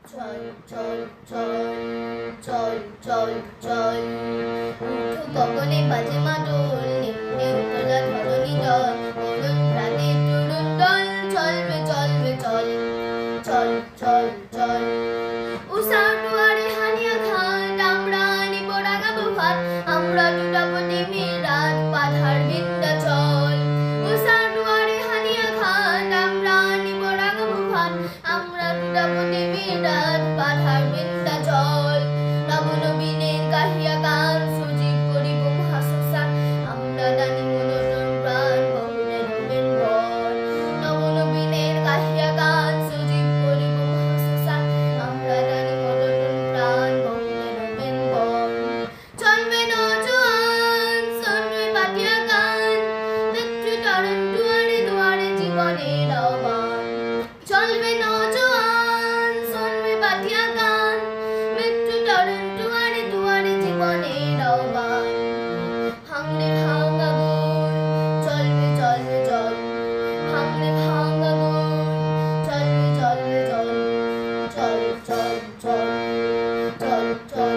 চল চল চল চল চল চল উঠো গগনে বাজে মাদল নিম্নে উতলা ধরণী জল অরুণ প্রাতে তরুণ দল চলবে চলবে চল চল চল চল উষার দুয়ারে হানিয়া খাট আমরা আনিব রাগাবো ভাত আমরা দুটাপতি মিরাত পাধার বিন্ধ্যাচল উষার দুয়ারে হানিয়া খাট আমরা আনিব রাগাবো ভাত আমরা দুটাপতি মিরাত পাধার বিন্ধ্যাচল নবনবীনের গাহিয়া গান সুজিব করিব মহাশ্মশান আমরা দানি মনোরম প্রাণ বহুরে রবেন বর নবনবীনের গাহিয়া গান সুজিব করিব মহাশ্মশান আমরা দানি মনোরম প্রাণ বহুরে রবেন বর চলবে নজওয়ান শুনবে বাটিয়া গান মৃত্যু তরণ দুয়ারে দুয়ারে জীবনের আহ্বান চলবে নজওয়ান শুনবে বাটিয়া গান মৃত্যু তরণ দুয়ারে দুয়ারে জীবনের আহ্বান ভাঙলে ভাঙা গুণ চলবে চলবে চল ভাঙলে ভাঙা গুণ চলবে চলবে চল চল চল চল চল চল